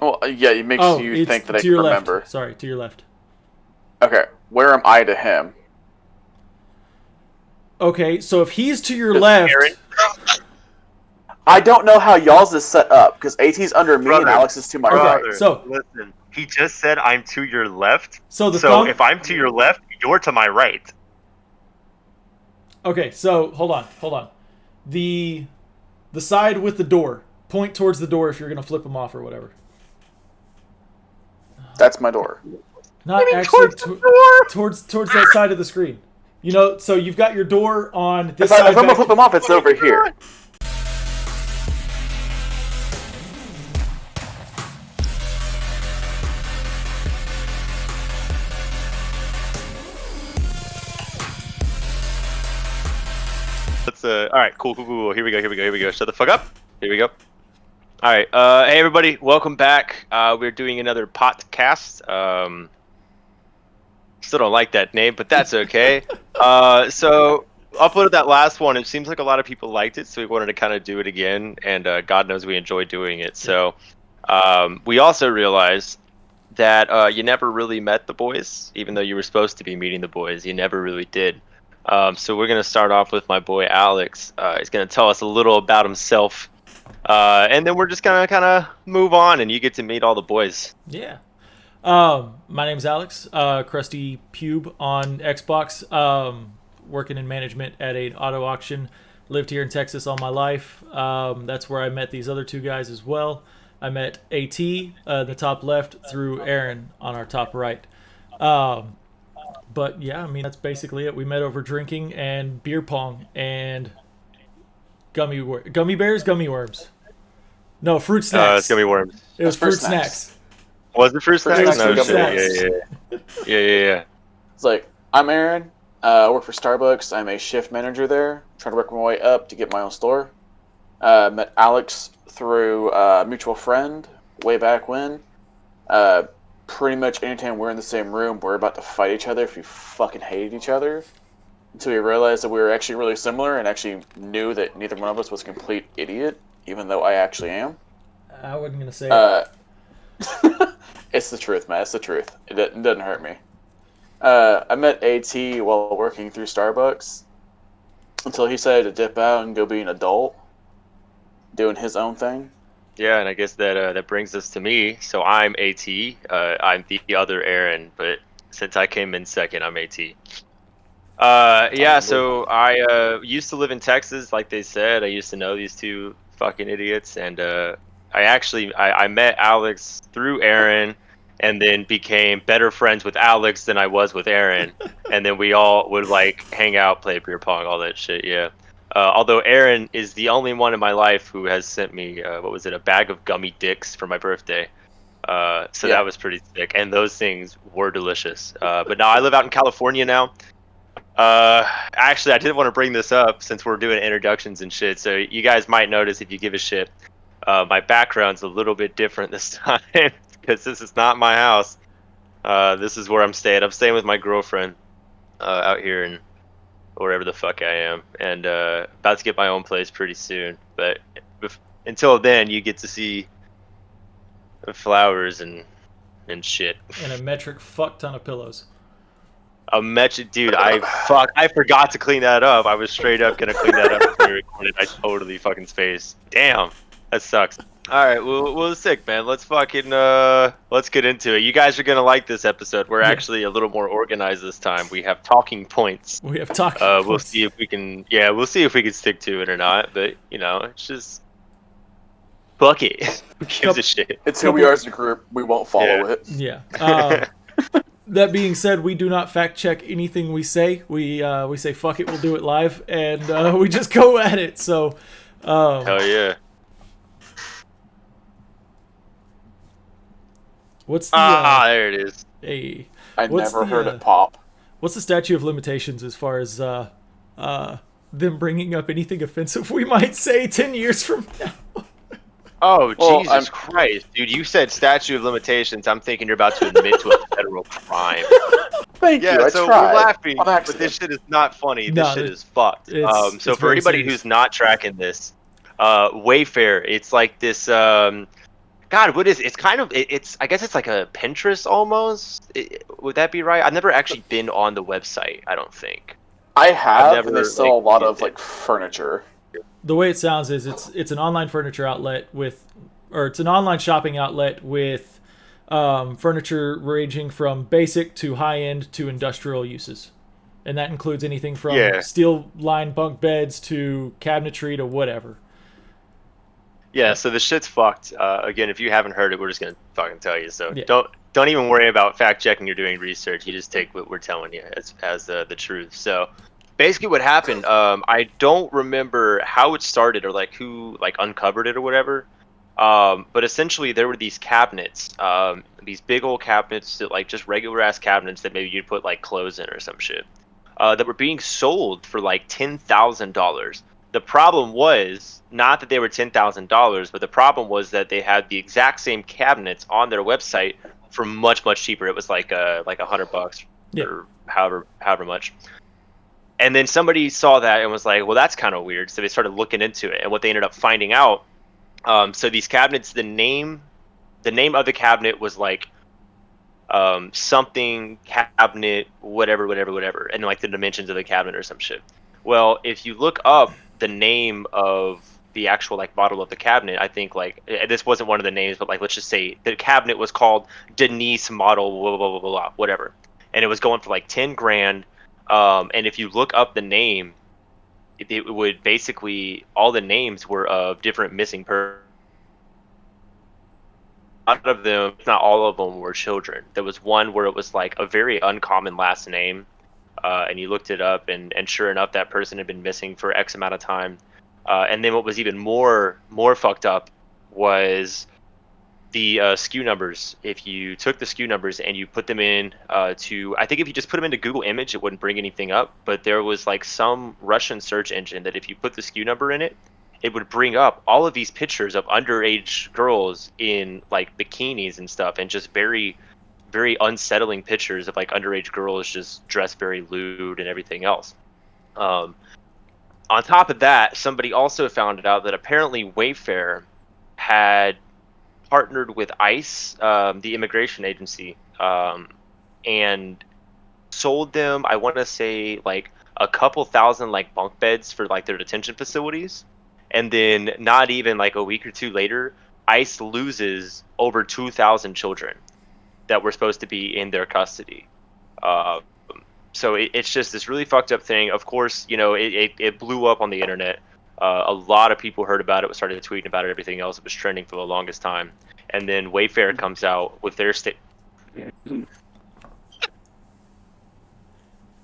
Well, yeah, it makes you it's think that I to can your remember. left. Sorry, to your left. Okay, where am I to him? Okay, so if he's to your Just left, Aaron, I don't know how y'all's is set up, because AT's under me and Brother, Alex is to my Okay, right. brother, so- listen. He just said I'm to your left. so the So thumb. if I'm to your left, you're to my right. Okay, so hold on. The side with the door. Point towards the door if you're gonna flip them off or whatever. That's my door. Not actually towards that side of the screen. You know, so you've got your door on this If side. I'm gonna back- flip them off, it's over here. Let's all right, cool. Here we go. Shut the fuck up. Here we go. All right, hey everybody, welcome back. We're doing another P.O.T.Cast. Still don't like that name, but that's okay. So uploaded that last one. It seems like a lot of people liked it, so we wanted to kind of do it again. And God knows we enjoyed doing it. So we also realized that you never really met the boys, even though you were supposed to be meeting the boys. You never really did. So we're gonna start off with my boy Alex. He's gonna tell us a little about himself, and then we're just gonna kind of move on, and you get to meet all the boys. Yeah. My name's Alex, Krusty Pube on Xbox. Working in management at an auto auction. Lived here in Texas all my life. That's where I met these other two guys as well. I met AT, the top left, through Aaron on our top right. But yeah, I mean, that's basically it. We met over drinking and beer pong and gummy bears, gummy worms. No, fruit snacks. It's gonna be worms. It was Fruit fruit snacks. snacks. Was it fruit snacks? snacks No and shit. gummy Yeah. It's like, I'm Aaron. I work for Starbucks. I'm a shift manager there. Trying to work my way up to get my own store. Met Alex through a mutual friend way back when. Pretty much anytime we're in the same room, we're about to fight each other if we fucking hated each other. Until we realized that we were actually really similar and actually knew that neither one of us was a complete idiot, even though I actually am. I wasn't gonna say it. It's the truth, man. It's the truth. It doesn't hurt me. I met AT while working through Starbucks until he decided to dip out and go be an adult, doing his own thing. Yeah, and I guess that brings us to me. So I'm AT. I'm the other Aaron, but since I came in second, I'm AT. Yeah, so I used to live in Texas, like they said. I used to know these two fucking idiots, and I met Alex through Aaron, and then became better friends with Alex than I was with Aaron, and then we all would like hang out, play beer pong, all that shit. Yeah. Although Aaron is the only one in my life who has sent me a bag of gummy dicks for my birthday. So that was pretty sick, and those things were delicious. But now I live out in California now. Actually, I did want to bring this up since we're doing introductions and shit. So you guys might notice if you give a shit, my background's a little bit different this time because this is not my house. This is where I'm staying. I'm staying with my girlfriend out here in wherever the fuck I am, and about to get my own place pretty soon. But until then, you get to see flowers and shit. And a metric fuck ton of pillows. Dude, I forgot to clean that up. I was straight up gonna clean that up before we recorded. I totally fucking spaced. Damn, that sucks. All right, well, sick, man. Let's fucking let's get into it. You guys are gonna like this episode. We're actually a little more organized this time. We have talking points. We have talking We'll points. see if we can. Yeah, we'll see if we can stick to it or not. But you know, it's just fuck it. Who gives a shit? It's who we are as a group. We won't follow it. Yeah. That being said, we do not fact check anything we say. We say fuck it, we'll do it live, and we just go at it. So, Hell yeah. What's the there it is. hey? I What's never the, heard it pop. What's the statute of limitations as far as them bringing up anything offensive we might say 10 years from now? Oh, Well, Jesus Christ. Dude, you said statute of limitations. I'm thinking you're about to admit to a federal crime. Thank you. I so tried. we're laughing, On but accident. this shit is not funny. No, This shit is fucked. it's So for very anybody serious. who's not tracking this, Wayfair, it's like this God, what is it's kind of it's I guess it's like a Pinterest almost. Would that be right? I've never actually been on the website. I don't think I I've have, and they never sell like a lot used of it. like furniture. The way it sounds is it's an online furniture outlet with, or it's an online shopping outlet with furniture ranging from basic to high end to industrial uses, and that includes anything from Yeah, steel lined bunk beds to cabinetry to whatever. yeah. So the shit's fucked. Again, if you haven't heard it, we're just gonna fucking tell you. So Yeah. don't even worry about fact checking or doing research. You just take what we're telling you as the truth. So basically, what happened? I don't remember how it started or like who like uncovered it or whatever. But essentially, there were these cabinets, these big old cabinets that like just regular ass cabinets that maybe you'd put like clothes in or some shit, that were being sold for like $10,000. The problem was not that they were $10,000, but the problem was that they had the exact same cabinets on their website for much cheaper. It was like $100 Yeah. or however much. And then somebody saw that and was like, well, that's kind of weird. So they started looking into it, and what they ended up finding out. So these cabinets, the name of the cabinet was like something cabinet, whatever, and like the dimensions of the cabinet or some shit. Well, if you look up the name of the actual like model of the cabinet, I think like this wasn't one of the names, but like let's just say the cabinet was called Denise model, blah blah blah blah, blah whatever, and it was going for like 10 grand. And if you look up the name, it would basically all the names were of different missing persons. A lot of them, if not all of them, were children. There was one where it was like a very uncommon last name, and you looked it up, and sure enough, that person had been missing for X amount of time. And then what was even more fucked up was the SKU numbers. If you took the SKU numbers and you put them in I think if you just put them into Google Image, it wouldn't bring anything up. But there was like some Russian search engine that if you put the SKU number in it, it would bring up all of these pictures of underage girls in like bikinis and stuff, and just very unsettling pictures of like underage girls just dressed very lewd and everything else. Um, on top of that, somebody also found out that apparently Wayfair had partnered with ICE, the immigration agency, and sold them, I want to say, like a couple thousand like bunk beds for like their detention facilities. And then not even like a week or two later, ICE loses over 2,000 children that were supposed to be in their custody. Uh, so it's just this really fucked up thing. Of course, it blew up on the internet. A lot of people heard about it, started tweeting about it, everything else. It was trending for the longest time. And then Wayfair comes out with their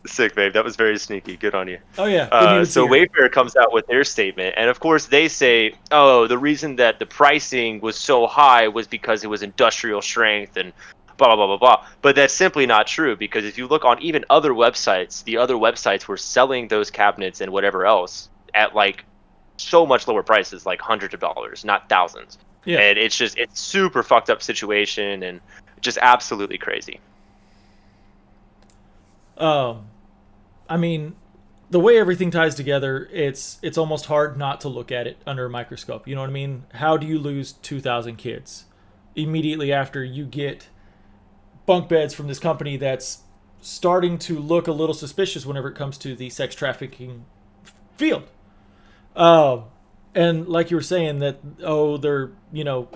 Sick, babe. That was very sneaky. Good on you. Oh yeah. Didn't even see So her. Wayfair comes out with their statement, and of course they say, "Oh, the reason that the pricing was so high was because it was industrial strength and blah blah blah blah blah." But that's simply not true, because if you look on even other websites, the other websites were selling those cabinets and whatever else at like so much lower prices, like hundreds of dollars, not thousands. Yeah. And it's super fucked up situation and just absolutely crazy. Um, I mean, the way everything ties together, it's almost hard not to look at it under a microscope. You know what I mean? How do you lose 2,000 kids immediately after you get bunk beds from this company that's starting to look a little suspicious whenever it comes to the sex trafficking field? Um, and like you were saying that, oh, they're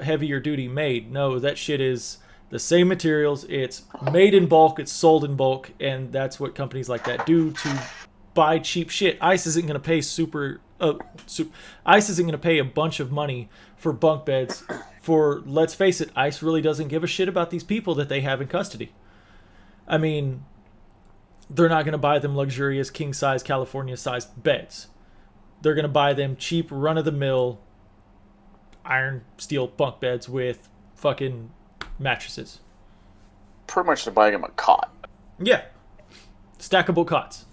heavier duty made. No, that shit is the same materials. It's made in bulk. It's sold in bulk, and that's what companies like that do to buy cheap shit. ICE isn't going to pay ICE isn't going to pay a bunch of money for bunk beds. For, let's face it, ICE really doesn't give a shit about these people that they have in custody. I mean, they're not going to buy them luxurious king size California sized beds. They're going to buy them cheap, run of the mill iron steel bunk beds with fucking mattresses. Pretty much they're buying him a cot. Yeah. Stackable cots.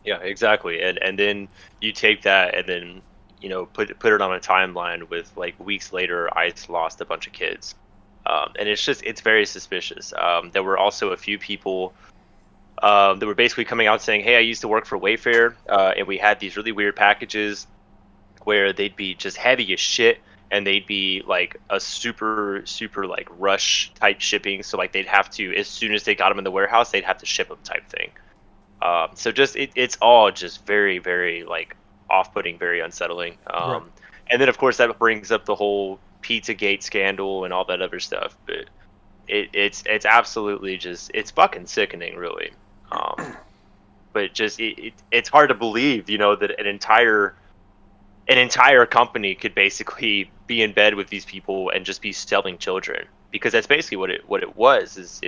Yeah, exactly. And then you take that and then put it on a timeline with like weeks later, ICE lost a bunch of kids, and it's very suspicious. There were also a few people that were basically coming out saying, "Hey, I used to work for Wayfair, and we had these really weird packages where they'd be just heavy as shit, and they'd be like a super like rush type shipping. So like they'd have to, as soon as they got them in the warehouse, they'd have to ship them type thing. So just it's all just very very like off-putting, very unsettling. Right. And then of course that brings up the whole Pizzagate scandal and all that other stuff. But it's absolutely just, it's fucking sickening, really. But just it's hard to believe, that an entire company could basically be in bed with these people and just be selling children, because that's basically what it was.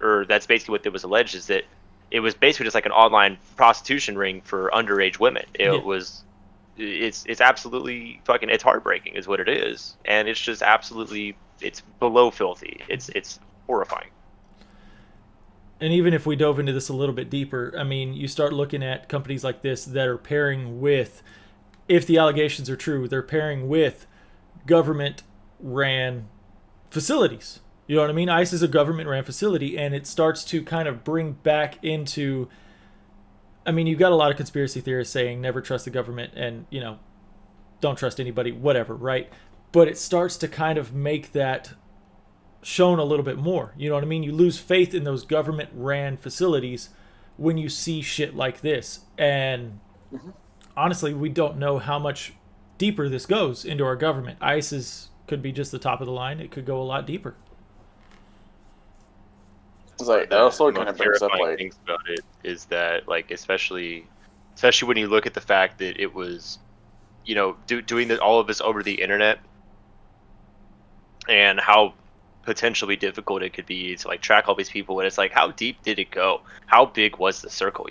Or that's basically what it was alleged, is that it was basically just like an online prostitution ring for underage women. It's absolutely fucking, it's heartbreaking is what it is, and it's just absolutely, it's below filthy. It's horrifying. And even if we dove into this a little bit deeper, I mean, you start looking at companies like this that are pairing with, if the allegations are true, they're pairing with government-ran facilities. You know what I mean? ICE is a government-ran facility, and it starts to kind of bring back into... I mean, you've got a lot of conspiracy theorists saying never trust the government and, don't trust anybody, whatever, right? But it starts to kind of make that shown a little bit more. You know what I mean? You lose faith in those government-ran facilities when you see shit like this. And honestly, we don't know how much deeper this goes into our government. ICE could be just the top of the line. It could go a lot deeper. It's like, that also kind of brings up, terrifying like... things about it is that, like, especially when you look at the fact that it was, doing all of this over the internet, and how potentially difficult it could be to like track all these people. And it's like, how deep did it go? How big was the circle?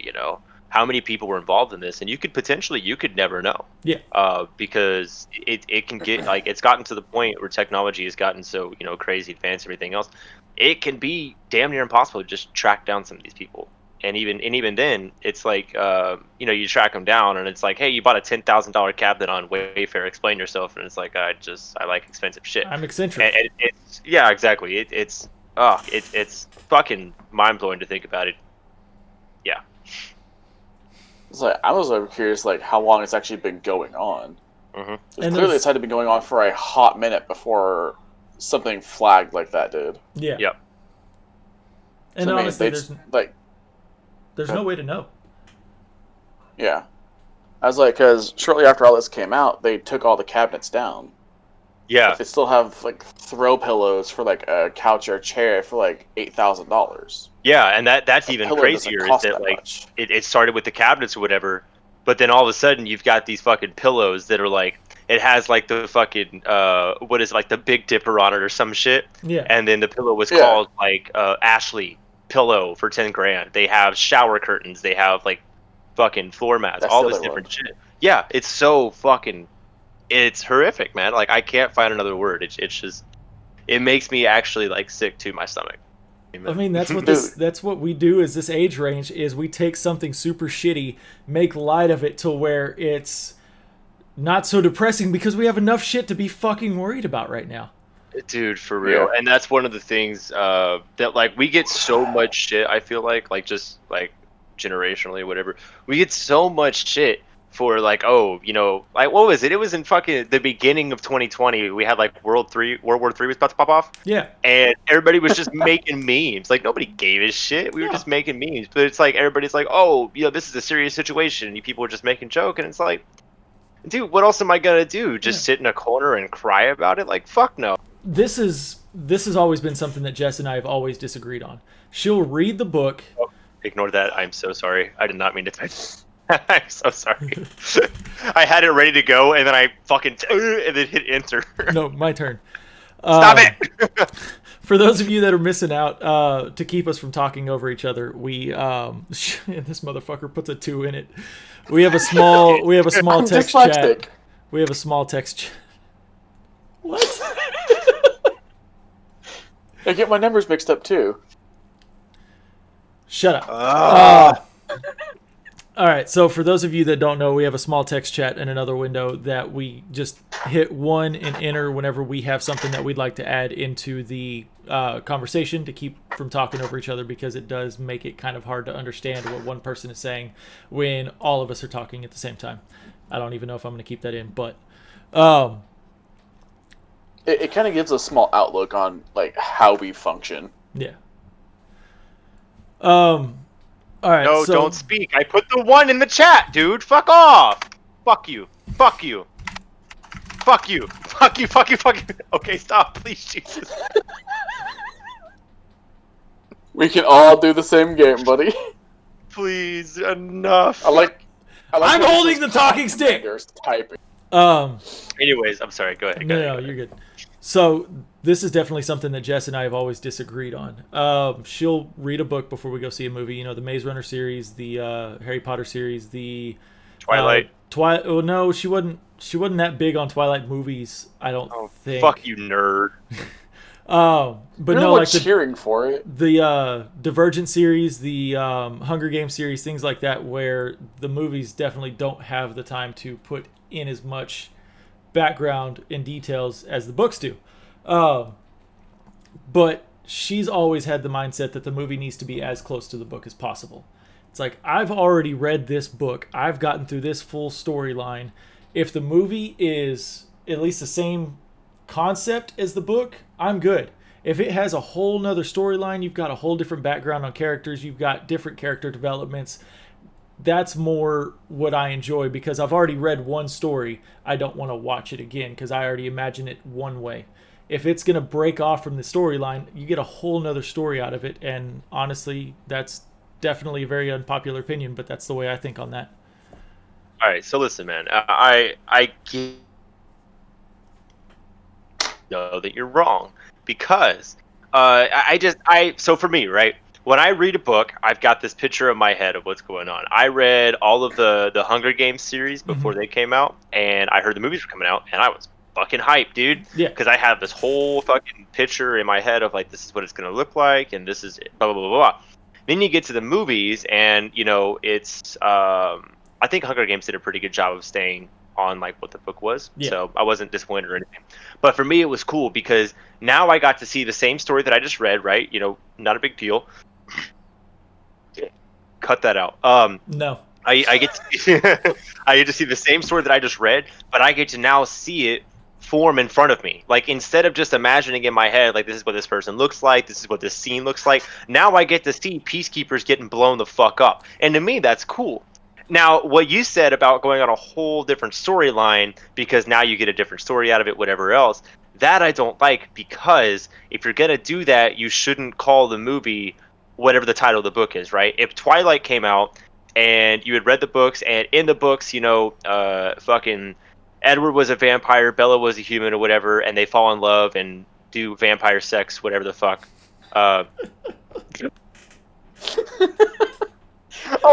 How many people were involved in this? And you could never know. Yeah. Because it can get, like, it's gotten to the point where technology has gotten so, crazy advanced and everything else. It can be damn near impossible to just track down some of these people. And even then, it's like, you track them down, and it's like, hey, you bought a $10,000 cabinet on Wayfair. Explain yourself. And it's like, I like expensive shit. I'm eccentric. And yeah, exactly. It's fucking mind blowing to think about it. Yeah. It's like, I was curious, like, how long it's actually been going on. Mm-hmm. Clearly, it's had to be going on for a hot minute before something flagged like that did. Yeah. Yep. And So, honestly, there's no way to know. Yeah. I was like, because shortly after all this came out, they took all the cabinets down. Yeah. But they still have, like, throw pillows for, like, a couch or a chair for, like, $8,000. Yeah, and that's even pillow crazier, doesn't is cost that, that like, much. it started with the cabinets or whatever, but then all of a sudden you've got these fucking pillows that are like, it has like the fucking what is it, like the Big Dipper on it or some shit. Yeah. And then the pillow was called like Ashley pillow for 10 grand. They have shower curtains, they have like fucking floor mats, That's all the this other different one. shit. Yeah, it's so fucking, it's horrific, man. Like, I can't find another word. It's just, it makes me actually like sick to my stomach. I mean, that's what Dude. that's what we do is this age range is we take something super shitty, make light of it to where it's not so depressing because we have enough shit to be fucking worried about right now. Dude, for real. Yeah. And that's one of the things that, like, we get so much shit, I feel like just like generationally, whatever. We get so much shit for like, oh, like, what was it? It was in fucking the beginning of 2020. We had like World War III was about to pop off. Yeah. And everybody was just making memes. Like, nobody gave a shit. We were No. just making memes. But it's like, everybody's like, oh, this is a serious situation. And people were just making joke. And it's like, dude, what else am I gonna do? Just sit in a corner and cry about it? Like, fuck no. This has always been something that Jess and I have always disagreed on. She'll read the book. Oh, ignore that. I'm so sorry. I did not mean to type. I'm so sorry. I had it ready to go, and then I fucking and then hit enter. No, my turn. Stop it! For those of you that are missing out, to keep us from talking over each other, we and this motherfucker puts a 2 in it. We have a small text chat. We have a small text chat. What? I get my numbers mixed up too. Shut up. All right, so for those of you that don't know, we have a small text chat in another window that we just hit 1 and enter whenever we have something that we'd like to add into the conversation to keep from talking over each other, because it does make it kind of hard to understand what one person is saying when all of us are talking at the same time. I don't even know if I'm going to keep that in, but it kind of gives a small outlook on like how we function. Yeah. All right. No, so don't speak. I put the 1 in the chat, dude. Fuck off. Fuck you. Fuck you. Fuck you. Fuck you. Fuck you. Fuck you. Okay, stop, please, Jesus. We can all do the same game, buddy. Please, enough. I like I'm when it holding says the talking stick. commanders typing. Anyways, I'm sorry. Go ahead. No, you're good. So this is definitely something that Jess and I have always disagreed on. She'll read a book before we go see a movie. You know, the Maze Runner series, the Harry Potter series, the Twilight. Oh no, she wasn't. She wasn't that big on Twilight movies. I don't think. Fuck you, nerd. But You're no, like cheering for it. the Divergent series, the Hunger Games series, things like that, where the movies definitely don't have the time to put in as much background and details as the books do. But she's always had the mindset that the movie needs to be as close to the book as possible. It's like, I've already read this book. I've gotten through this full storyline. If the movie is at least the same concept as the book, I'm good. If it has a whole nother storyline, you've got a whole different background on characters, you've got different character developments, that's more what I enjoy, because I've already read one story. I don't want to watch it again because I already imagine it one way. If it's going to break off from the storyline, you get a whole nother story out of it. And honestly, that's definitely a very unpopular opinion, but that's the way I think on that. All right, so listen, man. I know that you're wrong, because so for me, right, when I read a book, I've got this picture in my head of what's going on. I read all of the Hunger Games series before they came out, and I heard the movies were coming out, and I was fucking hyped, dude. Yeah. Because I have this whole fucking picture in my head of like, this is what it's gonna look like, and this is blah blah blah blah. Then you get to the movies, and you know it's I think Hunger Games did a pretty good job of staying on like what the book was, so I wasn't disappointed or anything. But for me, it was cool because now I got to see the same story that I just read. Right? You know, not a big deal. Cut that out. No. I get to I get to see the same story that I just read, but I get to now see it form in front of me. Like, instead of just imagining in my head, like, this is what this person looks like, this is what this scene looks like, now I get to see peacekeepers getting blown the fuck up. And to me, that's cool. Now, what you said about going on a whole different storyline because now you get a different story out of it, whatever else, that I don't like, because if you're going to do that, you shouldn't call the movie whatever the title of the book is, right? If Twilight came out and you had read the books, and in the books, you know, fucking Edward was a vampire, Bella was a human or whatever, and they fall in love and do vampire sex, whatever the fuck. All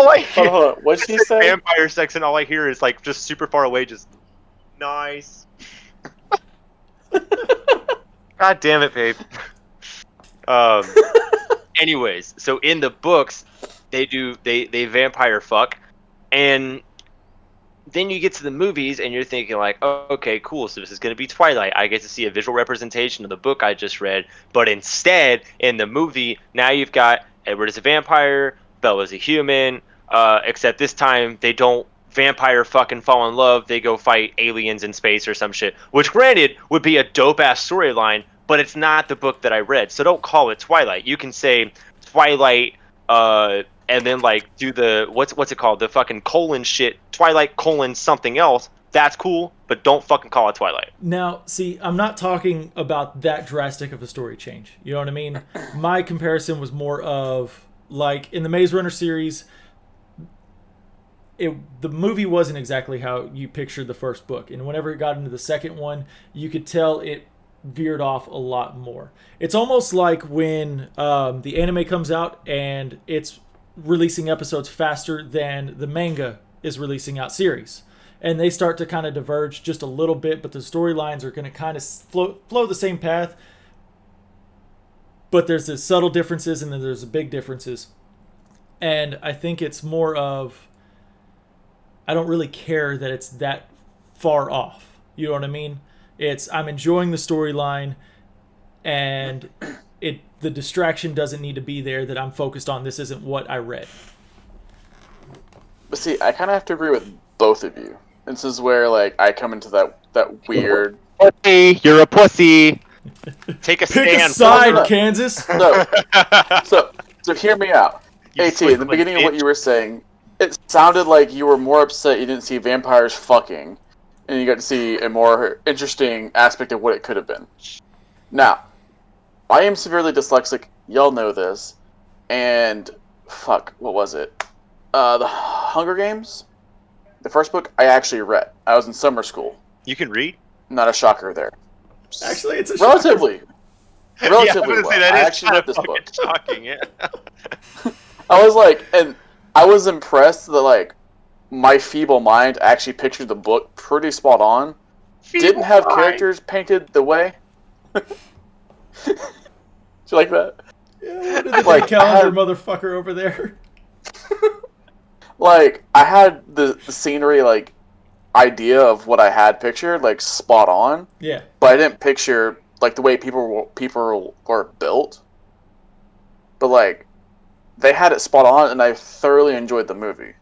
I hear, Hold on. What'd she say? vampire sex, and all I hear is like just super far away, just nice. God damn it, babe. Anyways, so in the books, they vampire fuck, and then you get to the movies and you're thinking like, oh, okay, cool, so this is going to be Twilight. I get to see a visual representation of the book I just read, but instead, in the movie, now you've got Edward as a vampire, Bella's a human, except this time they don't vampire fucking fall in love, they go fight aliens in space or some shit, which granted would be a dope-ass storyline, but it's not the book that I read, so don't call it Twilight. You can say Twilight, and then like do the what's it called, the fucking colon shit, Twilight colon something else. That's cool, but don't fucking call it Twilight. Now, see, I'm not talking about that drastic of a story change. You know what I mean? My comparison was more of like in the Maze Runner series, the movie wasn't exactly how you pictured the first book, and whenever it got into the second one, you could tell it veered off a lot more. It's almost like when the anime comes out and it's releasing episodes faster than the manga is releasing out series, and they start to kind of diverge just a little bit, but the storylines are going to kind of flow the same path, but there's the subtle differences and then there's the big differences. And I think it's more of, I don't really care that it's that far off. You know what I mean? I'm enjoying the storyline, and the distraction doesn't need to be there, that I'm focused on this isn't what I read. But see, I kind of have to agree with both of you. This is where like I come into that weird pussy. You're a pussy. Take a Pick a stand. side, No. Kansas. So hear me out. You AT, in the Switzerland beginning of what bitch. you were saying, it sounded like you were more upset you didn't see vampires fucking, and you got to see a more interesting aspect of what it could have been. Now, I am severely dyslexic. Y'all know this. And fuck, what was it? The Hunger Games. The first book I actually read. I was in summer school. You can read. Not a shocker there. Actually, it's a Relatively. Yeah, Relatively I was gonna well. say that I is actually kind read of this fucking book. shocking. Yeah. I was like, and I was impressed that like my feeble mind actually pictured the book pretty spot on. Didn't have characters painted the way. Do you like that? Yeah, what did the Like, day calendar I had- motherfucker over there? Like I had the scenery like idea of what I had pictured like spot on, Yeah. but I didn't picture like the way people were built. But like they had it spot on, and I thoroughly enjoyed the movie.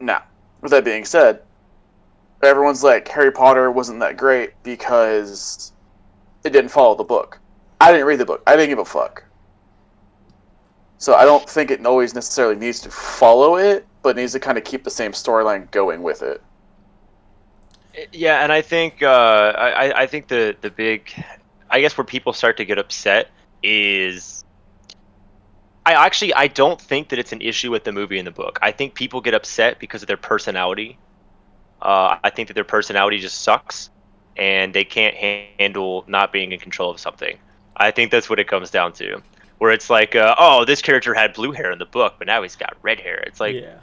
Now, with that being said, everyone's like Harry Potter wasn't that great because it didn't follow the book. I didn't read the book. I didn't give a fuck. So I don't think it always necessarily needs to follow it, but needs to kind of keep the same storyline going with it. Yeah, and I think I think the big, I guess where people start to get upset is I don't think that it's an issue with the movie and the book. I think people get upset because of their personality. I think that their personality just sucks, and they can't handle not being in control of something. I think that's what it comes down to. Where it's like, oh, this character had blue hair in the book, but now he's got red hair. It's like, Yeah.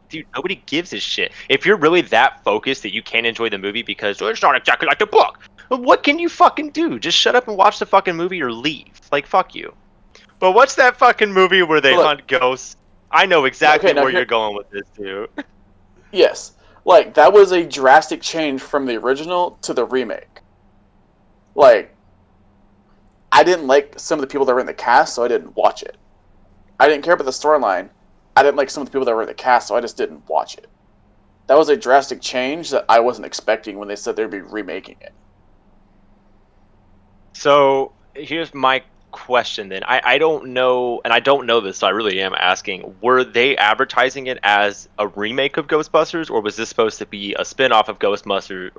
dude, nobody gives a shit. If you're really that focused that you can't enjoy the movie because oh, it's not exactly like the book, what can you fucking do? Just shut up and watch the fucking movie or leave. Like, fuck you. But what's that fucking movie where they Look, hunt ghosts? I know exactly okay, now where here- you're going with this, too. Yes, like that was a drastic change from the original to the remake. Like, I didn't like some of the people that were in the cast, so I didn't watch it. I didn't care about the storyline. I didn't like some of the people that were in the cast, so I just didn't watch it. That was a drastic change that I wasn't expecting when they said they'd be remaking it. So here's my question then. I don't know, and I don't know this, so I really am asking. Were they advertising it as a remake of Ghostbusters, or was this supposed to be a spin-off of Ghostbusters,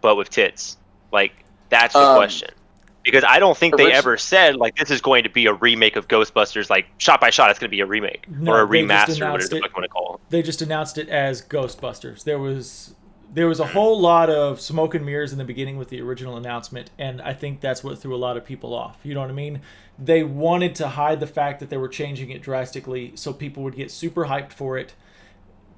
but with tits? Like, that's the question. Because I don't think they ever said, like, this is going to be a remake of Ghostbusters, like, shot by shot, it's going to be a remake. No, or a they just remaster, whatever announced the it. fuck you want to call it. They just announced it as Ghostbusters. There was a whole lot of smoke and mirrors in the beginning with the original announcement, and I think that's what threw a lot of people off. You know what I mean? They wanted to hide the fact that they were changing it drastically so people would get super hyped for it.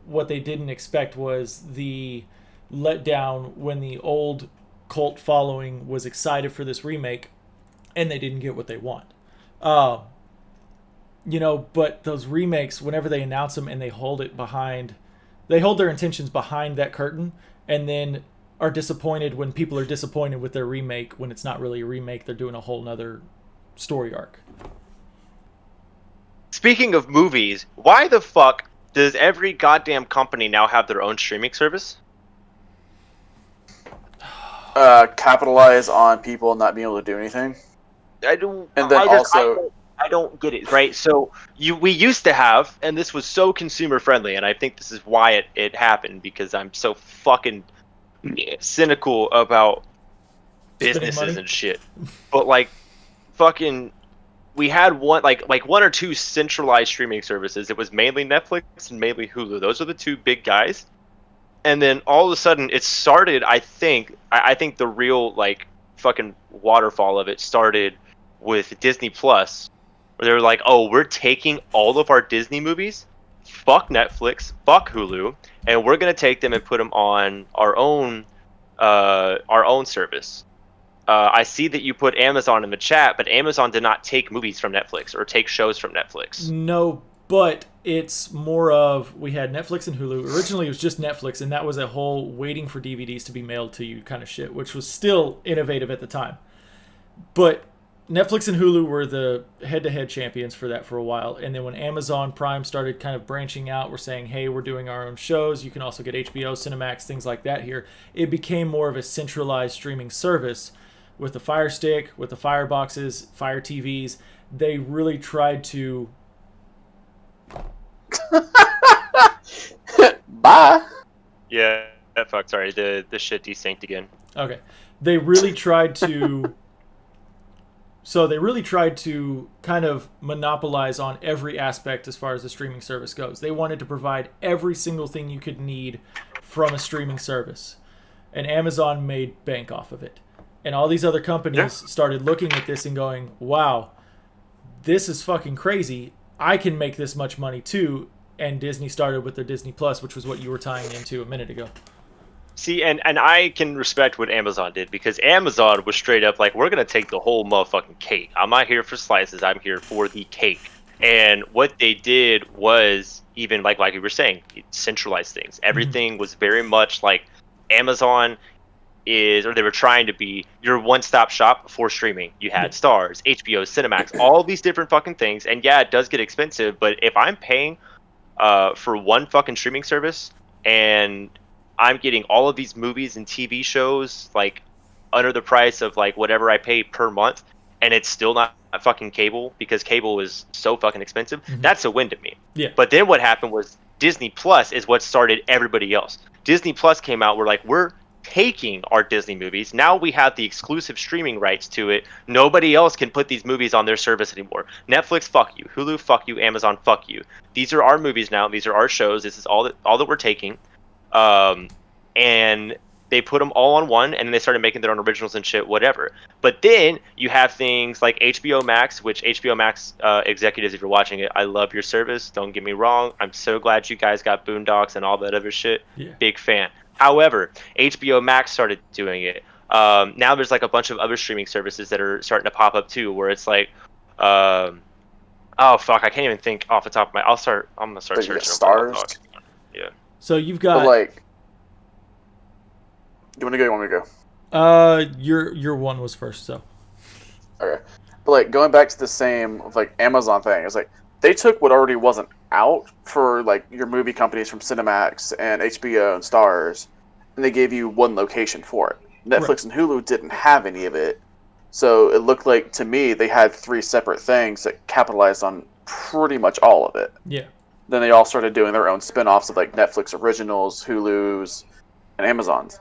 What they didn't expect was the letdown when the old cult following was excited for this remake and they didn't get what they want. But those remakes, whenever they announce them and they hold their intentions behind that curtain, and then are disappointed when people are disappointed with their remake when it's not really a remake. They're doing a whole nother story arc. Speaking of movies, why the fuck does every goddamn company now have their own streaming service? Capitalize on people not being able to do anything. I don't. And then I don't get it, right? So we used to have, and this was so consumer friendly, and I think this is why it happened, because I'm so fucking cynical about businesses and shit. But like, fucking, we had one or two centralized streaming services. It was mainly Netflix and mainly Hulu. Those are the two big guys. And then all of a sudden, it started. I think the real like fucking waterfall of it started with Disney Plus, where they were like, "Oh, we're taking all of our Disney movies, fuck Netflix, fuck Hulu, and we're gonna take them and put them on our own service." I see that you put Amazon in the chat, but Amazon did not take movies from Netflix or take shows from Netflix. No, but it's more of, we had Netflix and Hulu. Originally, it was just Netflix, and that was a whole waiting for DVDs to be mailed to you kind of shit, which was still innovative at the time. But Netflix and Hulu were the head-to-head champions for that for a while, and then when Amazon Prime started kind of branching out, we're saying, hey, we're doing our own shows. You can also get HBO, Cinemax, things like that here. It became more of a centralized streaming service with the Fire Stick, with the Fire Boxes, Fire TVs. They really tried to. Bye. Yeah, fuck. Sorry, the shit desynced again. Okay, they really tried to. So they really tried to kind of monopolize on every aspect as far as the streaming service goes. They wanted to provide every single thing you could need from a streaming service. And Amazon made bank off of it. And all these other companies started looking at this and going, wow, this is fucking crazy. I can make this much money too. And Disney started with their Disney Plus, which was what you were tying into a minute ago. See, and I can respect what Amazon did, because Amazon was straight up like, we're gonna take the whole motherfucking cake. I'm not here for slices. I'm here for the cake. And what they did was, even like you were saying, it centralized things. Everything was very much like Amazon is, or they were trying to be, your one-stop shop for streaming. You had Stars, HBO, Cinemax, all these different fucking things. And yeah, it does get expensive, but if I'm paying for one fucking streaming service and I'm getting all of these movies and TV shows like under the price of like whatever I pay per month, and it's still not fucking cable, because cable is so fucking expensive, that's a win to me. Yeah. But then what happened was Disney Plus is what started everybody else. Disney Plus came out, we're taking our Disney movies. Now we have the exclusive streaming rights to it. Nobody else can put these movies on their service anymore. Netflix, fuck you. Hulu, fuck you. Amazon, fuck you. These are our movies now. These are our shows. This is all that we're taking. And they put them all on one, and then they started making their own originals and shit, whatever. But then you have things like HBO Max, which HBO Max executives, if you're watching it, I love your service. Don't get me wrong. I'm so glad you guys got Boondocks and all that other shit. Yeah. Big fan. However, HBO Max started doing it. Now there's like a bunch of other streaming services that are starting to pop up too, where it's like, oh fuck, I can't even think off the top of my. I'm gonna start searching. Stars. Yeah. So you've got. But like, you want to go? You want me to go? Your one was first, so. Okay. But like going back to the same like Amazon thing, it's like they took what already wasn't out for like your movie companies from Cinemax and HBO and Stars, and they gave you one location for it. Netflix and Hulu didn't have any of it, so it looked like to me they had three separate things that capitalized on pretty much all of it. Yeah. Then they all started doing their own spin-offs of like Netflix originals, Hulu's, and Amazon's.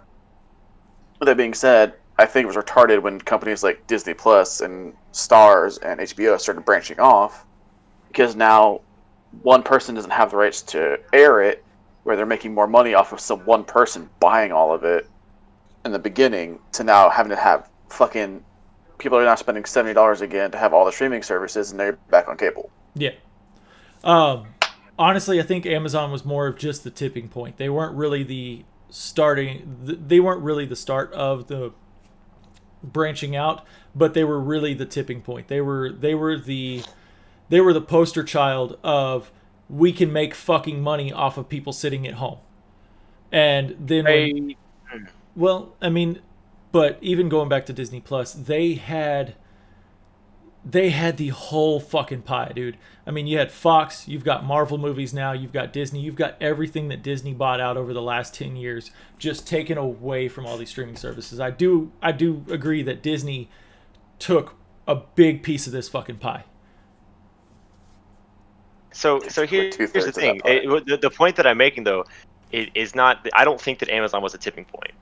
With that being said, I think it was retarded when companies like Disney Plus and Stars and HBO started branching off, because now one person doesn't have the rights to air it, where they're making more money off of some one person buying all of it in the beginning, to now having to have fucking people are now spending $70 again to have all the streaming services, and they're back on cable. Yeah. Honestly, I think Amazon was more of just the tipping point. They weren't really the they weren't really the start of the branching out, but they were really the tipping point. They were the poster child of, we can make fucking money off of people sitting at home. And then but even going back to Disney Plus, they had the whole fucking pie, dude. I mean, you had Fox, you've got Marvel movies now, you've got Disney, you've got everything that Disney bought out over the last 10 years just taken away from all these streaming services. I do agree that Disney took a big piece of this fucking pie. So here's the thing. The point that I'm making, though, is not, I don't think that Amazon was a tipping point.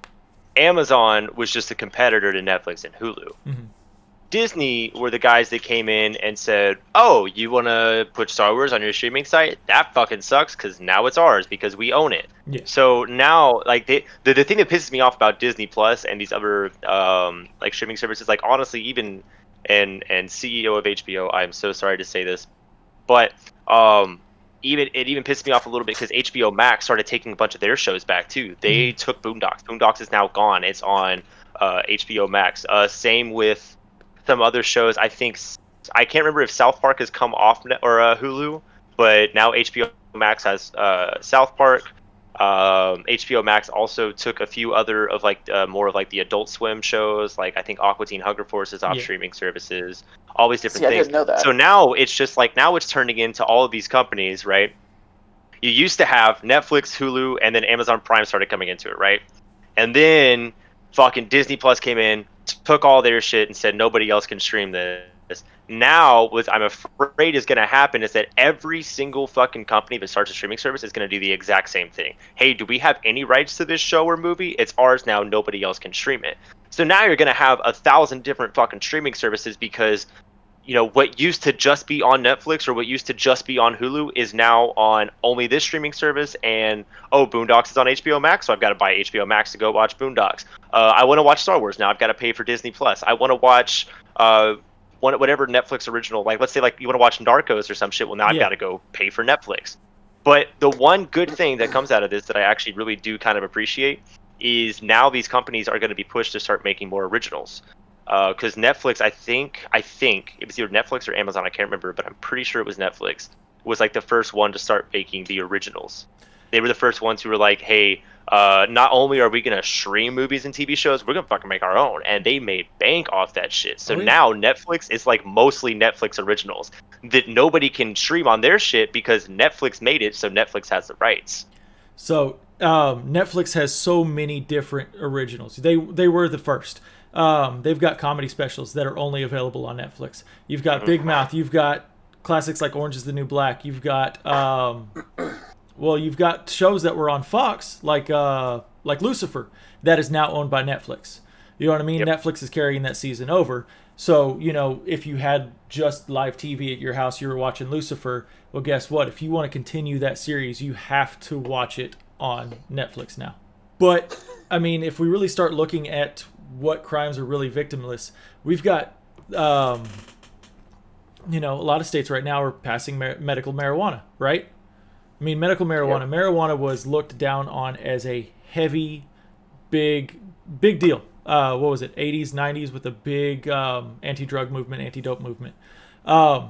Amazon was just a competitor to Netflix and Hulu. Mm-hmm. Disney were the guys that came in and said, oh, you want to put Star Wars on your streaming site? That fucking sucks, because now it's ours because we own it. Yeah. So now, like, the thing that pisses me off about Disney Plus and these other like streaming services, like, honestly, even and CEO of HBO, I'm so sorry to say this, but it even pissed me off a little bit because HBO Max started taking a bunch of their shows back too. They took Boondocks. Boondocks is now gone. It's on HBO Max. Same with some other shows. I can't remember if South Park has come off Hulu, but now HBO Max has South Park. HBO Max also took a few other of like more of like the Adult Swim shows, like I think Aqua Teen Hunger Force is off Yeah. streaming services, all these different See, I things. didn't know that. So now it's just like now it's turning into all of these companies, right? You used to have Netflix, Hulu, and then Amazon Prime started coming into it, right? And then fucking Disney Plus came in, took all their shit, and said nobody else can stream this. Now, what I'm afraid is going to happen is that every single fucking company that starts a streaming service is going to do the exact same thing. Hey, do we have any rights to this show or movie? It's ours now. Nobody else can stream it. So now you're going to have 1,000 different fucking streaming services because what used to just be on Netflix or what used to just be on Hulu is now on only this streaming service. And Boondocks is on HBO Max, so I've got to buy HBO Max to go watch Boondocks. I want to watch Star Wars now. I've got to pay for Disney Plus. I want to watch whatever Netflix original, like let's say like you want to watch Narcos or some shit. Well, now I've got to go pay for Netflix. But the one good thing that comes out of this that I actually really do kind of appreciate is now these companies are going to be pushed to start making more originals. Because Netflix, I think it was either Netflix or Amazon, I can't remember, but I'm pretty sure it was Netflix, was like the first one to start making the originals. They were the first ones who were like, hey, not only are we going to stream movies and TV shows, we're going to fucking make our own. And they made bank off that shit. So now Netflix is like mostly Netflix originals that nobody can stream on their shit because Netflix made it, so Netflix has the rights. So Netflix has so many different originals. They were the first. They've got comedy specials that are only available on Netflix. You've got Big Mouth. You've got classics like Orange is the New Black. You've got you've got shows that were on Fox like Lucifer that is now owned by Netflix. You know what I mean? Yep. Netflix is carrying that season over. So, if you had just live TV at your house, you were watching Lucifer, well, guess what? If you want to continue that series, you have to watch it on Netflix now. But, I mean, if we really start looking at what crimes are really victimless, we've got, a lot of states right now are passing medical marijuana, right? I mean, medical marijuana. Yep. Marijuana was looked down on as a heavy, big deal. What was it? 80s, 90s with a big anti-drug movement, anti-dope movement. What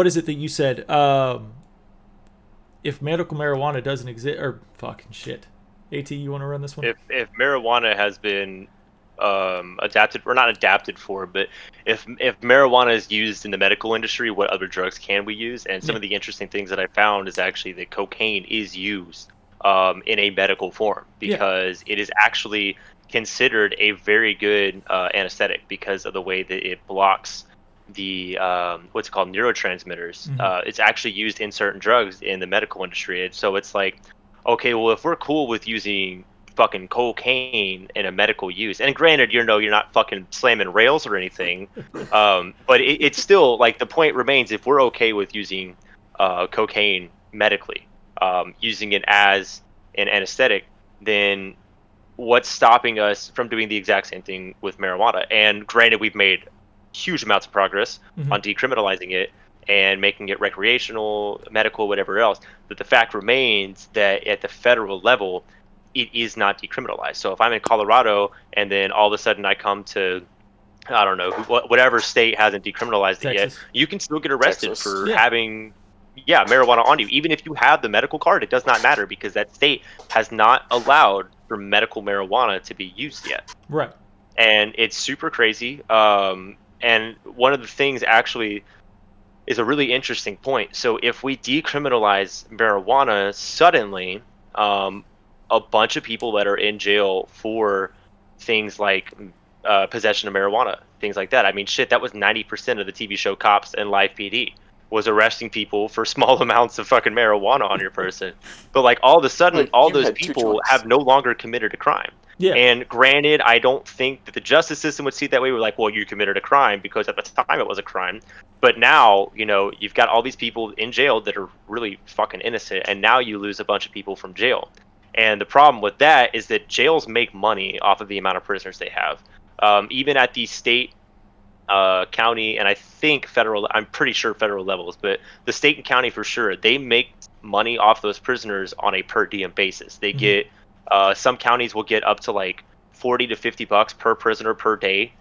is it that you said? If medical marijuana doesn't exist, or fucking shit. AT, you want to run this one? If marijuana has been adapted or not adapted for, but if marijuana is used in the medical industry, what other drugs can we use? And some of the interesting things that I found is actually that cocaine is used in a medical form because it is actually considered a very good anesthetic because of the way that it blocks the what's it called, neurotransmitters. It's actually used in certain drugs in the medical industry. And so it's like, okay, well, if we're cool with using fucking cocaine in a medical use, and granted, you're not fucking slamming rails or anything, but it's still like the point remains, if we're okay with using cocaine medically, using it as an anesthetic, then what's stopping us from doing the exact same thing with marijuana? And granted, we've made huge amounts of progress on decriminalizing it and making it recreational, medical, whatever else. But the fact remains that at the federal level, it is not decriminalized. So if I'm in Colorado and then all of a sudden I come to, I don't know, whatever state hasn't decriminalized it yet, you can still get arrested for having marijuana on you. Even if you have the medical card, it does not matter because that state has not allowed for medical marijuana to be used yet. Right. And it's super crazy. And one of the things actually is a really interesting point. So if we decriminalize marijuana suddenly, a bunch of people that are in jail for things like possession of marijuana, things like that. I mean, shit, that was 90% of the TV show Cops and Live PD was arresting people for small amounts of fucking marijuana on your person. But like all of a sudden, all those people have no longer committed a crime. Yeah. And granted, I don't think that the justice system would see it that way. We're like, well, you committed a crime because at the time it was a crime. But now, you've got all these people in jail that are really fucking innocent. And now you lose a bunch of people from jail. And the problem with that is that jails make money off of the amount of prisoners they have. Even at the state, county, and I think federal, I'm pretty sure federal levels, but the state and county for sure, they make money off those prisoners on a per diem basis. They get, some counties will get up to like $40 to $50 per prisoner per day.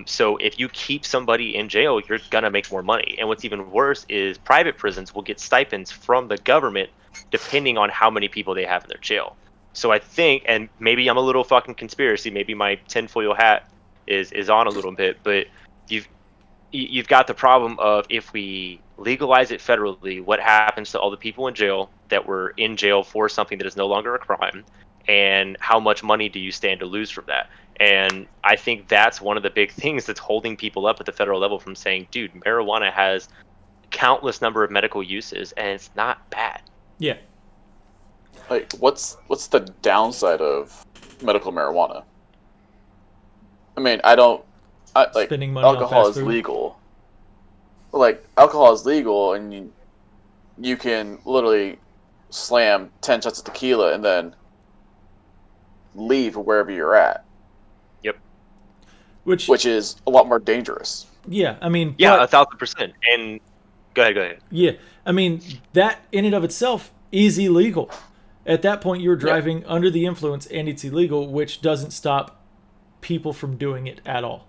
So if you keep somebody in jail, you're gonna make more money. And what's even worse is private prisons will get stipends from the government depending on how many people they have in their jail. So I think, and maybe I'm a little fucking conspiracy, maybe my tinfoil hat is on a little bit, but you've got the problem of, if we legalize it federally, what happens to all the people in jail that were in jail for something that is no longer a crime, and how much money do you stand to lose from that? And I think that's one of the big things that's holding people up at the federal level from saying, dude, marijuana has countless number of medical uses and it's not bad. Yeah. Like, what's the downside of medical marijuana? I mean, like, Spending money on alcohol fast is food. legal. Like, alcohol is legal, and you can literally slam 10 shots of tequila and then leave wherever you're at. Yep. Which is a lot more dangerous. Yeah, I mean, yeah, 1,000%. And go ahead. Yeah, I mean, that in and of itself is illegal. At that point, you're driving under the influence, and it's illegal, which doesn't stop people from doing it at all.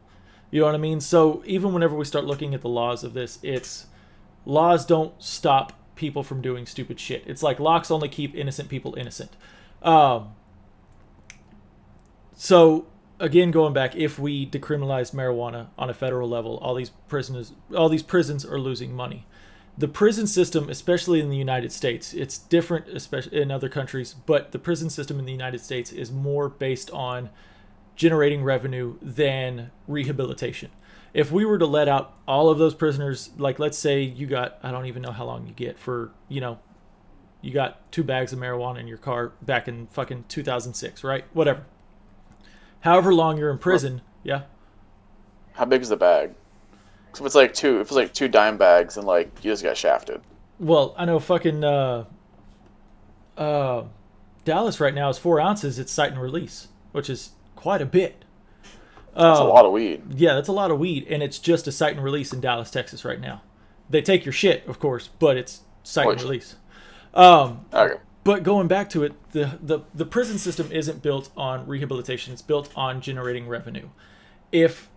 You know what I mean? So even whenever we start looking at the laws of this, laws don't stop people from doing stupid shit. It's like locks only keep innocent people innocent. So again, going back, if we decriminalize marijuana on a federal level, all these prisons are losing money. The prison system, especially in the United States, it's different especially in other countries, but the prison system in the United States is more based on generating revenue than rehabilitation. If we were to let out all of those prisoners, like let's say you got, I don't even know how long you get for, you got 2 bags of marijuana in your car back in fucking 2006, right? Whatever. However long you're in prison, yeah. How big is the bag? So if it's like two dime bags, and like you just got shafted. Well, I know fucking Dallas right now is 4 ounces. It's cite and release, which is quite a bit. That's a lot of weed. Yeah, that's a lot of weed, and it's just a cite and release in Dallas, Texas right now. They take your shit, of course, but it's cite and release. Okay. But going back to it, the prison system isn't built on rehabilitation. It's built on generating revenue. If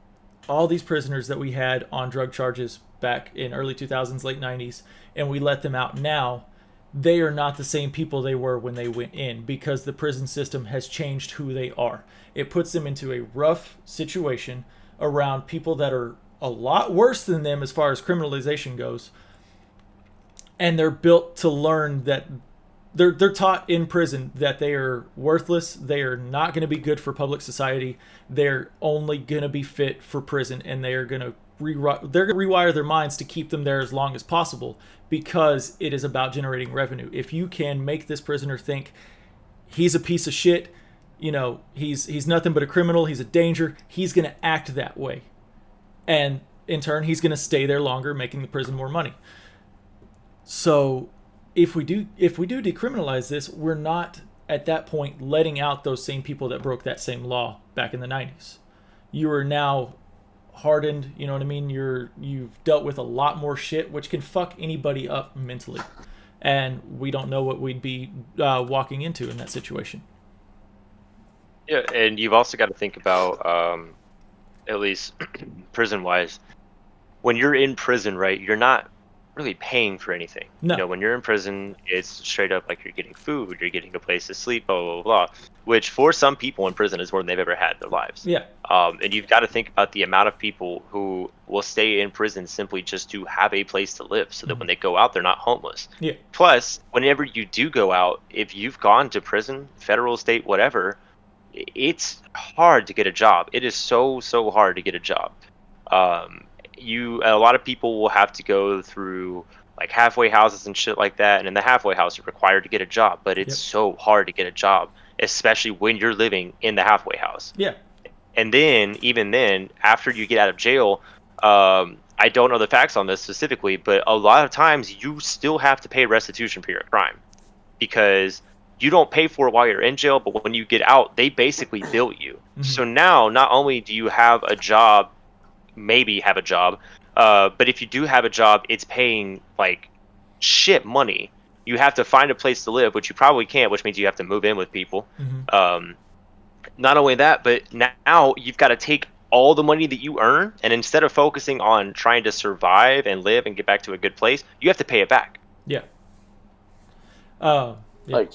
all these prisoners that we had on drug charges back in early 2000s, late 90s, and we let them out now, they are not the same people they were when they went in, because the prison system has changed who they are. It puts them into a rough situation around people that are a lot worse than them as far as criminalization goes. And they're built to learn that they're taught in prison that they are worthless. They are not going to be good for public society. They're only going to be fit for prison, and they are going to rewire their minds to keep them there as long as possible, because it is about generating revenue. If you can make this prisoner think he's a piece of shit, he's nothing but a criminal, he's a danger, he's going to act that way. And in turn, he's going to stay there longer, making the prison more money. So if we do decriminalize this, we're not at that point letting out those same people that broke that same law back in the 90s. You are now hardened, you know what I mean? You've dealt with a lot more shit, which can fuck anybody up mentally. And we don't know what we'd be walking into in that situation. Yeah, and you've also got to think about, at least prison-wise, when you're in prison, right, you're not really paying for anything. No. When you're in prison, it's straight up like you're getting food, you're getting a place to sleep, blah, blah, blah, which for some people in prison is more than they've ever had in their lives. Yeah. And you've got to think about the amount of people who will stay in prison simply just to have a place to live, so that when they go out, they're not homeless. Yeah. Plus, whenever you do go out, if you've gone to prison, federal, state, whatever, it's hard to get a job. It is so hard to get a job. A lot of people will have to go through like halfway houses and shit like that, and in the halfway house you're required to get a job, but it's so hard to get a job, especially when you're living in the halfway house. Yeah. And then even then, after you get out of jail, I don't know the facts on this specifically, but a lot of times you still have to pay restitution for your crime, because you don't pay for it while you're in jail, but when you get out, they basically bill you. Mm-hmm. So now not only do you have a job, maybe have a job, but if you do have a job, it's paying like shit money. You have to find a place to live, which you probably can't, which means you have to move in with people. Mm-hmm. Not only that, but now you've got to take all the money that you earn, and instead of focusing on trying to survive and live and get back to a good place, you have to pay it back. Yeah. Yeah. Like,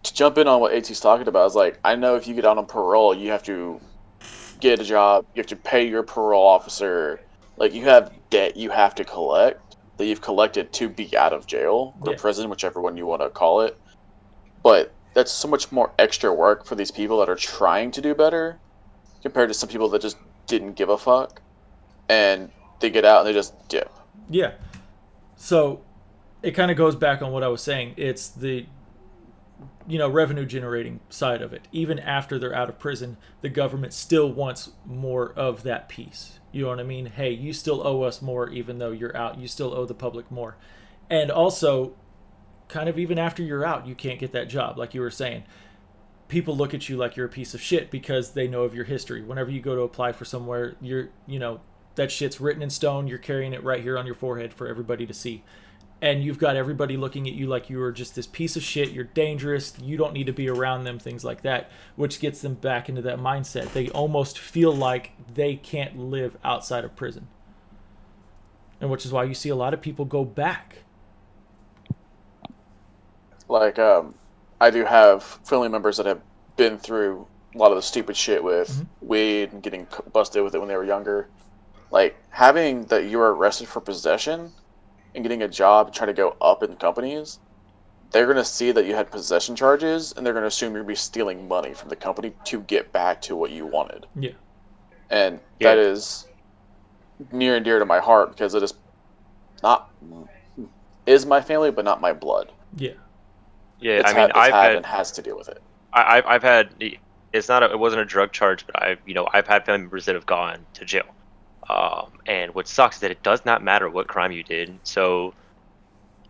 to jump in on what AT's talking about is like, I know if you get out on parole, you have to get a job, you have to pay your parole officer, like you have debt you have to collect that you've collected to be out of jail or Yeah. prison, whichever one you want to call it. But that's so much more extra work for these people that are trying to do better compared to some people that just didn't give a fuck and they get out and they just dip. Yeah. So it kind of goes back on what I was saying. It's the revenue generating side of it. Even after they're out of prison, the government still wants more of that piece. You know what I mean? Hey, you still owe us more even though you're out. You still owe the public more. And also, kind of even after you're out, you can't get that job like you were saying. People look at you like you're a piece of shit because they know of your history. Whenever you go to apply for somewhere, that shit's written in stone. You're carrying it right here on your forehead for everybody to see. And you've got everybody looking at you like you are just this piece of shit. You're dangerous. You don't need to be around them, things like that, which gets them back into that mindset. They almost feel like they can't live outside of prison. And which is why you see a lot of people go back. Like, I do have family members that have been through a lot of the stupid shit with weed and getting busted with it when they were younger. Like, having that you were arrested for possession and getting a job and trying to go up in companies, they're going to see that you had possession charges and they're going to assume you're going to be stealing money from the company to get back to what you wanted. Yeah. And that is near and dear to my heart because it is my family, but not my blood. Yeah. Yeah, I mean, I've had had and has to deal with it. I've had it wasn't a drug charge, but I've had family members that have gone to jail. And what sucks is that it does not matter what crime you did. So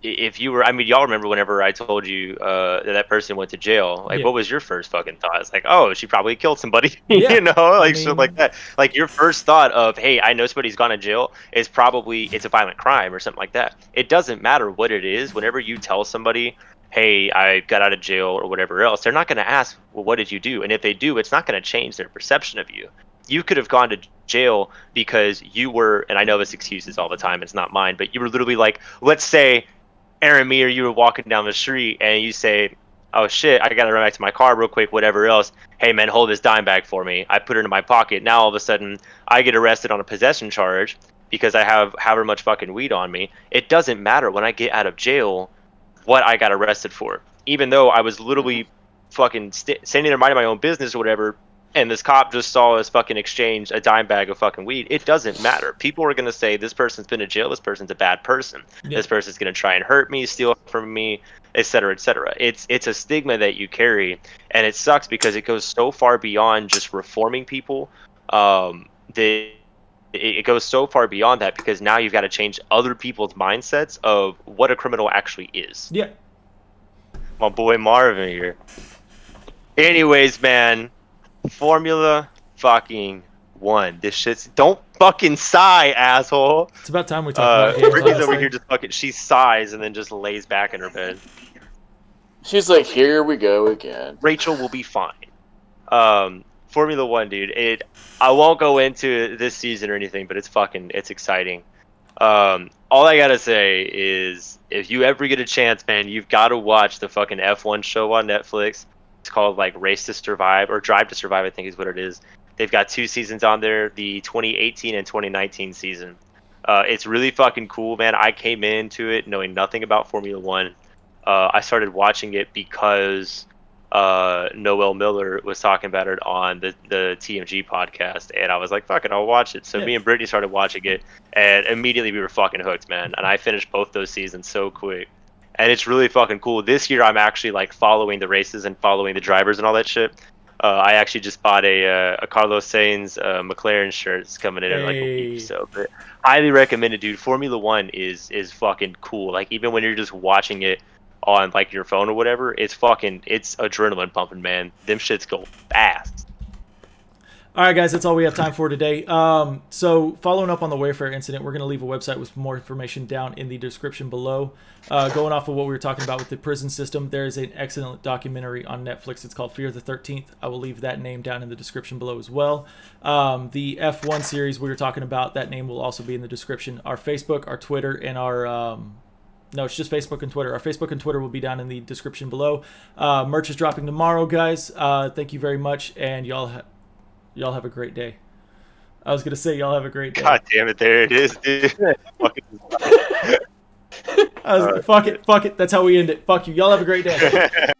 if you were, I mean, y'all remember whenever I told you that person went to jail, like, Yeah. what was your first fucking thought? It's like, oh, she probably killed somebody, Yeah. like shit like that. Like your first thought of, hey, I know somebody's gone to jail is probably it's a violent crime or something like that. It doesn't matter what it is. Whenever you tell somebody, hey, I got out of jail or whatever else, they're not going to ask, well, what did you do? And if they do, it's not going to change their perception of you. You could have gone to jail because you were, and I know this excuses all the time, it's not mine, but you were literally like, let's say Aaron, me, or you were walking down the street and you say, oh shit, I gotta run back to my car real quick, whatever else. Hey man, hold this dime bag for me. I put it in my pocket. Now all of a sudden I get arrested on a possession charge because I have however much fucking weed on me. It doesn't matter when I get out of jail what I got arrested for. Even though I was literally fucking standing there minding my own business or whatever, and this cop just saw us fucking exchange a dime bag of fucking weed. It doesn't matter. People are going to say, this person's been to jail, this person's a bad person. Yeah. This person's going to try and hurt me, steal from me, et cetera, et cetera. It's a stigma that you carry, and it sucks because it goes so far beyond just reforming people. It goes so far beyond that because now you've got to change other people's mindsets of what a criminal actually is. Yeah. My boy Marvin here. Anyways, man, Formula fucking 1. This shit's, don't fucking sigh, asshole. It's about time we talk about games. Brittany's over here just fucking, she sighs and then just lays back in her bed. She's like, here we go again. Rachel will be fine. Formula 1, dude. I won't go into this season or anything, but it's exciting. All I gotta say is, if you ever get a chance, man, you've got to watch the fucking F1 show on Netflix. It's called like Race to Survive or Drive to Survive, I think is what it is. They've got 2 seasons on there, the 2018 and 2019 season. It's really fucking cool, man. I came into it knowing nothing about Formula 1. I started watching it because Noel Miller was talking about it on the TMG podcast, and I was like, fuck it, I'll watch it. So me and Brittany started watching it, and immediately we were fucking hooked, man. And I finished both those seasons so quick. And it's really fucking cool. This year, I'm actually like following the races and following the drivers and all that shit. I actually just bought a Carlos Sainz McLaren shirt. It's coming in like a week or so. But highly recommended, dude. Formula 1 is fucking cool. Like, even when you're just watching it on like your phone or whatever, it's adrenaline pumping, man. Them shits go fast. All right, guys, that's all we have time for today. So following up on the Wayfair incident, we're going to leave a website with more information down in the description below. Going off of what we were talking about with the prison system, there is an excellent documentary on Netflix. It's called Fear the 13th. I will leave that name down in the description below as well. The F1 series we were talking about, that name will also be in the description. Our Facebook, our Twitter, and our No, it's just Facebook and Twitter. Our Facebook and Twitter will be down in the description below. Merch is dropping tomorrow, guys. Thank you very much, and y'all have a great day. I was gonna say y'all have a great day. God damn it, there it is, dude. Fuck it. That's how we end it. Fuck you. Y'all have a great day.